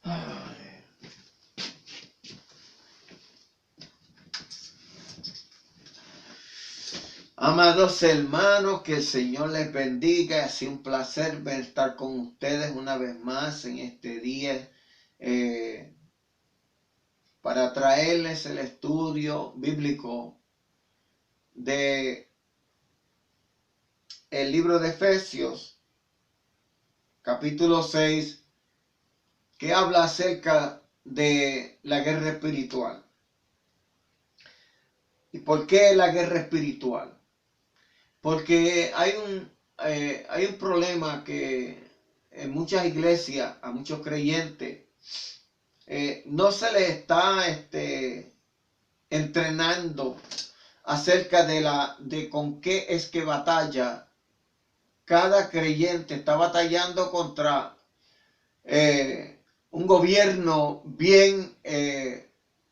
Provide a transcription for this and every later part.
Ay. Amados hermanos, que el Señor les bendiga. Ha sido un placer estar con ustedes una vez más en este día para traerles el estudio bíblico de el libro de Efesios, capítulo 6, que habla acerca de la guerra espiritual. ¿Y por qué la guerra espiritual? Porque hay un problema que en muchas iglesias, a muchos creyentes, no se les está entrenando acerca de con qué es que batalla. Cada creyente está batallando contra un gobierno bien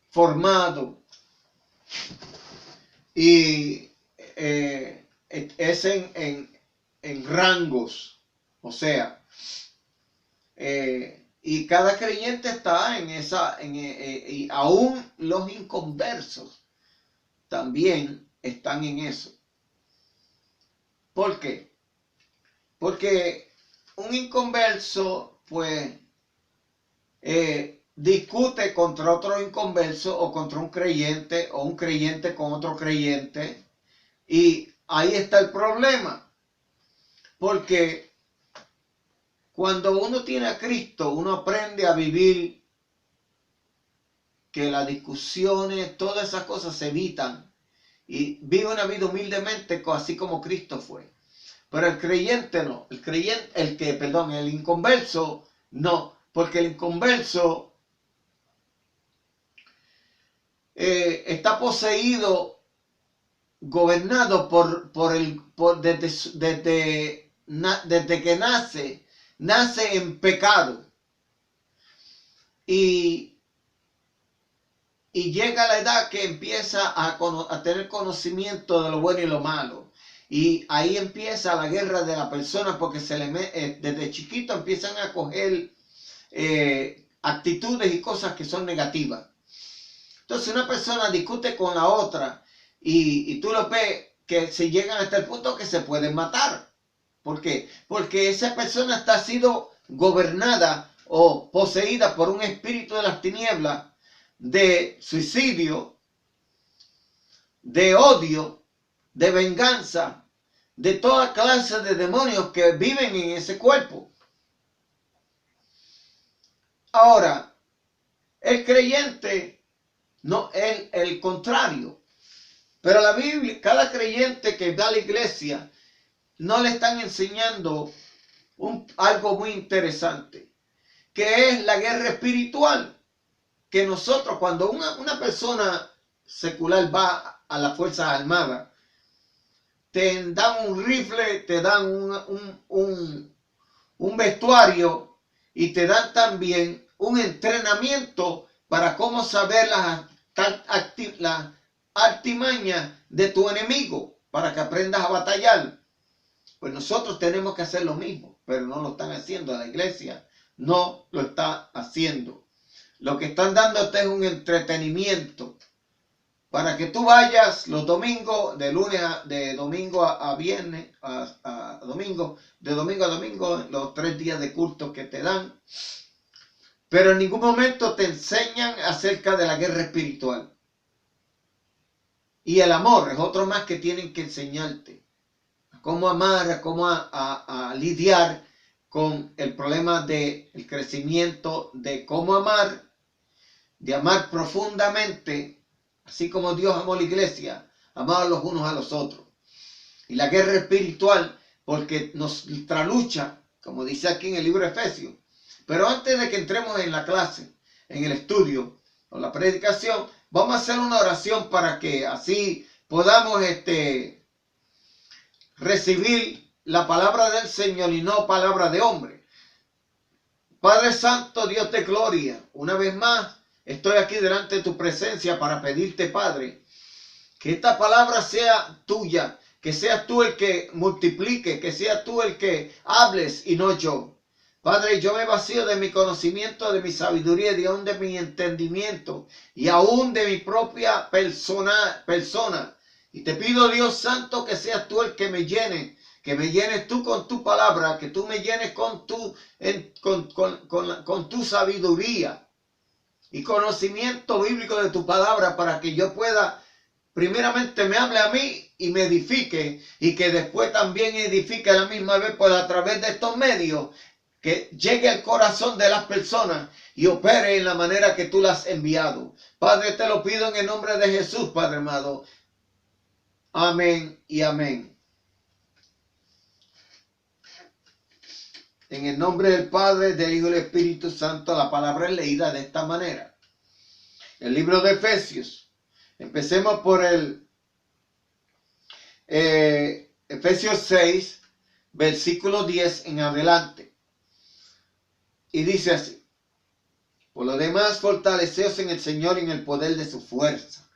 formado y es en rangos, o sea, y cada creyente está en esa, y aún los inconversos también están en eso. ¿Por qué? Porque un inconverso, pues, discute contra otro inconverso o contra un creyente o un creyente con otro creyente, y ahí está el problema. Porque cuando uno tiene a Cristo, uno aprende a vivir que las discusiones, todas esas cosas se evitan y vive una vida humildemente, así como Cristo fue. Pero el creyente no, el inconverso no, porque el inconverso está poseído, gobernado desde que nace en pecado y llega a la edad que empieza a tener conocimiento de lo bueno y lo malo. Y ahí empieza la guerra de la persona, porque desde chiquito empiezan a coger actitudes y cosas que son negativas. Entonces una persona discute con la otra y tú lo ves que se llegan hasta el punto que se pueden matar. ¿Por qué? Porque esa persona está sido gobernada o poseída por un espíritu de las tinieblas, de suicidio, de odio, de venganza, de toda clase de demonios que viven en ese cuerpo. Ahora, el creyente no es el contrario. Pero la Biblia, cada creyente que va a la iglesia, no le están enseñando algo muy interesante, que es la guerra espiritual. Que nosotros, cuando una persona secular va a las Fuerzas Armadas, te dan un rifle, te dan un vestuario y te dan también un entrenamiento para cómo saber las artimañas de tu enemigo, para que aprendas a batallar. Pues nosotros tenemos que hacer lo mismo, pero no lo están haciendo. La iglesia no lo está haciendo. Lo que están dándote es un entretenimiento para que tú vayas los domingos, de domingo a viernes, a domingo, de domingo a domingo, los 3 días de culto que te dan. Pero en ningún momento te enseñan acerca de la guerra espiritual. Y el amor es otro más que tienen que enseñarte. Cómo amar, cómo a lidiar con el problema del crecimiento, de cómo amar, de amar profundamente, así como Dios amó a la iglesia, amar los unos a los otros. Y la guerra espiritual, porque nuestra lucha, como dice aquí en el libro de Efesios. Pero antes de que entremos en la clase, en el estudio o la predicación, vamos a hacer una oración para que así podamos recibir la palabra del Señor y no palabra de hombre. Padre Santo, Dios de gloria, una vez más estoy aquí delante de tu presencia para pedirte, Padre, que esta palabra sea tuya, que seas tú el que multiplique, que seas tú el que hables y no yo. Padre, yo me vacío de mi conocimiento, de mi sabiduría, de aún de mi entendimiento y aún de mi propia persona. Y te pido, Dios Santo, que seas tú el que me llene, que me llenes tú con tu palabra, que tú me llenes con tu sabiduría y conocimiento bíblico de tu palabra, para que yo pueda, primeramente me hable a mí y me edifique, y que después también edifique a la misma vez, pues a través de estos medios, que llegue al corazón de las personas y opere en la manera que tú las has enviado. Padre, te lo pido en el nombre de Jesús, Padre amado. Amén y amén. En el nombre del Padre, del Hijo y del Espíritu Santo, la palabra es leída de esta manera. El libro de Efesios. Empecemos por el Efesios 6, versículo 10 en adelante. Y dice así: por lo demás, fortaleceos en el Señor y en el poder de su fuerza.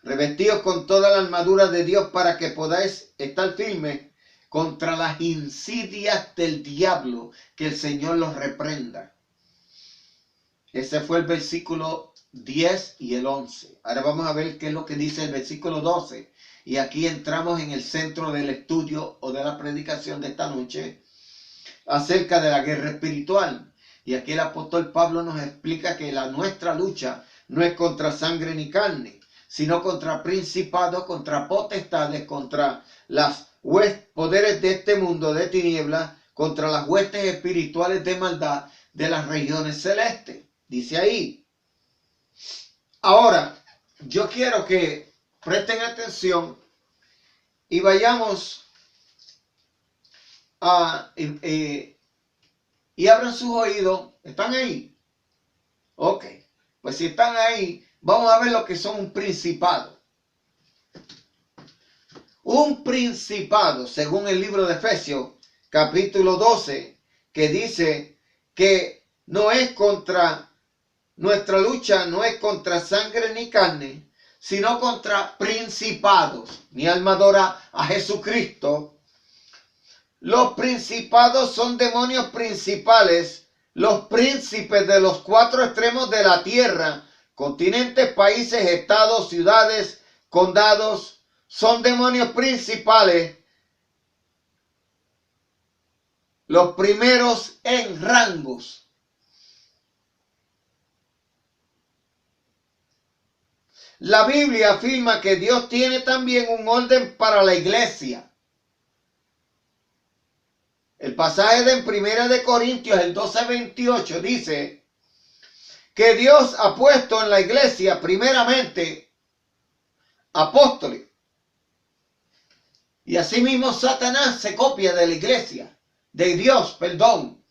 Revestíos con toda la armadura de Dios para que podáis estar firmes contra las insidias del diablo, que el Señor los reprenda. Ese fue el versículo 10 y el 11. Ahora vamos a ver qué es lo que dice el versículo 12. Y aquí entramos en el centro del estudio o de la predicación de esta noche, acerca de la guerra espiritual. Y aquí el apóstol Pablo nos explica que nuestra lucha no es contra sangre ni carne, sino contra principados, contra potestades, contra las poderes de este mundo de tinieblas, contra las huestes espirituales de maldad de las regiones celestes. Dice ahí. Ahora, yo quiero que presten atención y vayamos y abran sus oídos. ¿Están ahí? Ok. Pues si están ahí, vamos a ver lo que son un principado. Un principado, según el libro de Efesios, capítulo 12, que dice que no es contra, nuestra lucha no es contra sangre ni carne, sino contra principados. Mi alma adora a Jesucristo. Los principados son demonios principales, los príncipes de los cuatro extremos de la tierra, continentes, países, estados, ciudades, condados, son demonios principales, los primeros en rangos. La Biblia afirma que Dios tiene también un orden para la iglesia. El pasaje de en 1 de Corintios, el 12:28, dice que Dios ha puesto en la iglesia primeramente apóstoles. Y asimismo Satanás se copia de la iglesia, de Dios, perdón.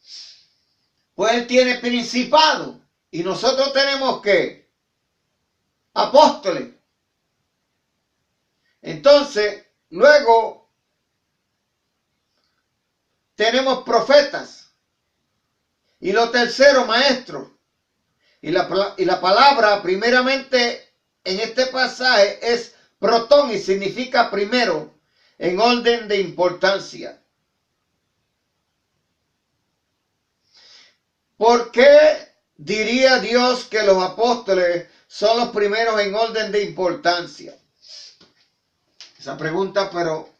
Pues él tiene principado y nosotros tenemos que apóstoles. Entonces, luego tenemos profetas. Y lo tercero, maestros. Y la palabra primeramente en este pasaje es protón y significa primero en orden de importancia. ¿Por qué diría Dios que los apóstoles son los primeros en orden de importancia? Esa pregunta, pero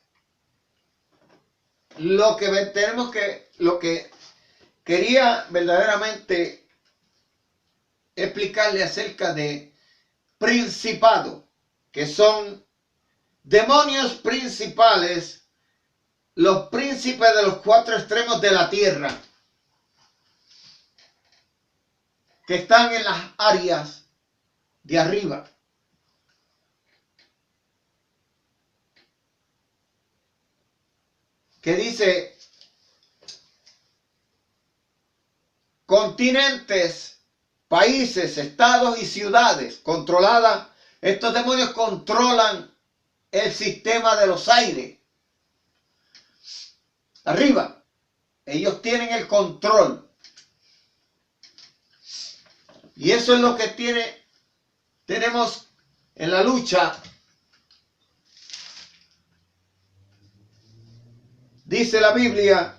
lo que quería verdaderamente explicarle acerca de principado, que son demonios principales, los príncipes de los cuatro extremos de la tierra, que están en las áreas de arriba. Que dice continentes, países, estados y ciudades controladas. Estos demonios controlan el sistema de los aires. Arriba. Ellos tienen el control. Y eso es lo que tenemos en la lucha. Dice la Biblia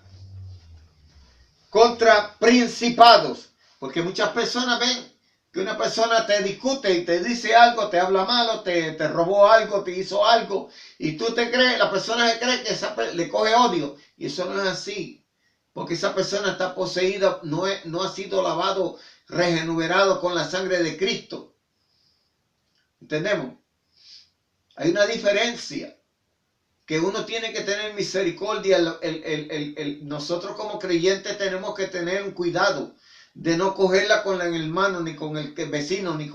contra principados. Porque muchas personas ven que una persona te discute y te dice algo, te habla malo, te robó algo, te hizo algo, y tú te crees, la persona se cree que le coge odio, y eso no es así, porque esa persona está poseída, no ha sido lavado, regenerado con la sangre de Cristo. ¿Entendemos? Hay una diferencia, que uno tiene que tener misericordia. Nosotros como creyentes tenemos que tener un cuidado de no cogerla con el hermano, ni con el vecino, ni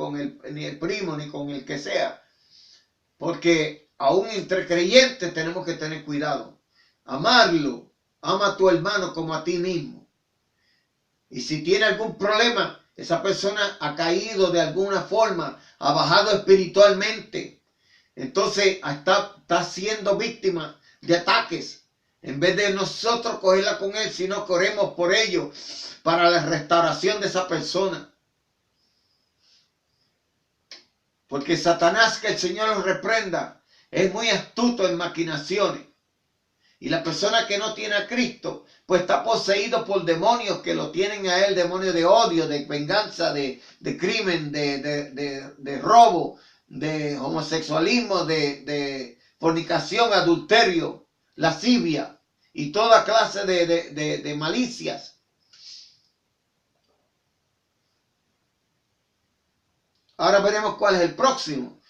el primo, ni con el que sea. Porque aún entre creyentes tenemos que tener cuidado. Amarlo. Ama a tu hermano como a ti mismo. Y si tiene algún problema, esa persona ha caído de alguna forma, ha bajado espiritualmente. Entonces está siendo víctima de ataques. En vez de nosotros cogerla con él, sino corremos por ello para la restauración de esa persona. Porque Satanás, que el Señor lo reprenda, es muy astuto en maquinaciones. Y la persona que no tiene a Cristo, pues está poseído por demonios que lo tienen a él, demonios de odio, de venganza, de crimen, de robo, de homosexualismo, de fornicación, adulterio, lascivia y toda clase de malicias. Ahora veremos cuál es el próximo,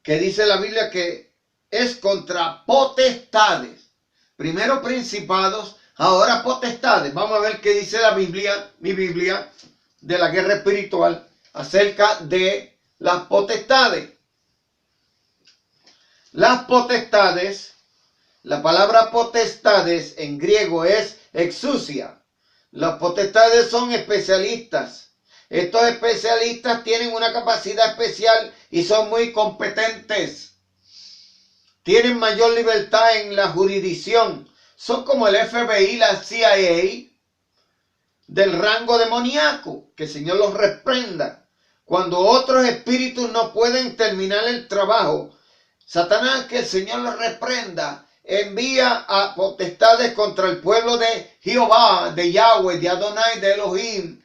que dice la Biblia que es contra potestades. Primero principados, ahora potestades. Vamos a ver qué dice la Biblia, mi Biblia, de la guerra espiritual acerca de las potestades. Las potestades, la palabra potestades en griego es exousia. Las potestades son especialistas. Estos especialistas tienen una capacidad especial y son muy competentes. Tienen mayor libertad en la jurisdicción. Son como el FBI, la CIA, del rango demoníaco. Que el Señor los reprenda. Cuando otros espíritus no pueden terminar el trabajo, Satanás, que el Señor los reprenda, envía a potestades contra el pueblo de Jehová, de Yahweh, de Adonai, de Elohim.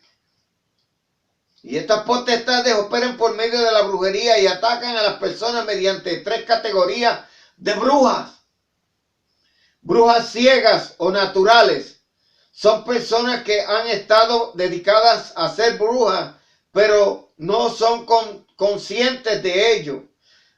Y estas potestades operan por medio de la brujería y atacan a las personas mediante 3 categorías de brujas. Brujas ciegas o naturales. Son personas que han estado dedicadas a ser brujas, pero no son conscientes de ello.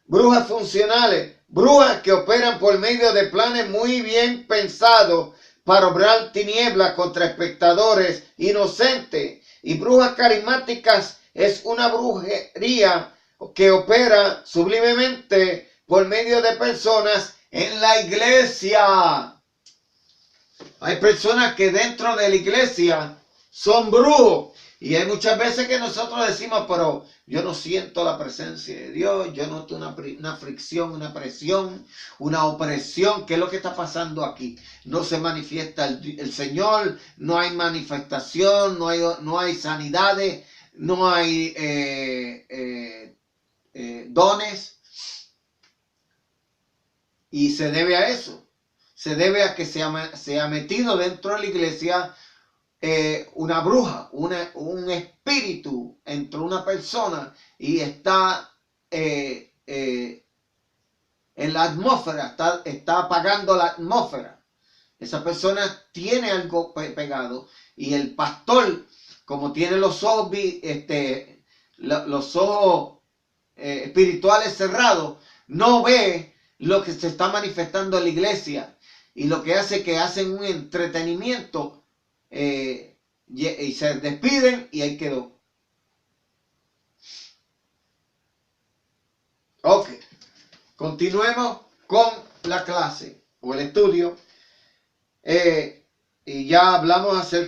Brujas funcionales. Brujas que operan por medio de planes muy bien pensados para obrar tinieblas contra espectadores inocentes. Y brujas carismáticas es una brujería que opera sublimemente por medio de personas en la iglesia. Hay personas que dentro de la iglesia son brujos. Y hay muchas veces que nosotros decimos, pero yo no siento la presencia de Dios, yo noto una fricción, una presión, una opresión. ¿Qué es lo que está pasando aquí? No se manifiesta el Señor, no hay manifestación, no hay sanidades, no hay dones. Y se debe a eso. Se debe a que se ha metido dentro de la iglesia una bruja, un espíritu entre una persona y está en la atmósfera, está apagando la atmósfera. Esa persona tiene algo pegado y el pastor, como tiene los ojos, espirituales cerrados, no ve lo que se está manifestando en la iglesia, y lo que hace es que hacen un entretenimiento y se despiden y ahí quedó. Ok, continuemos con la clase o el estudio, y ya hablamos acerca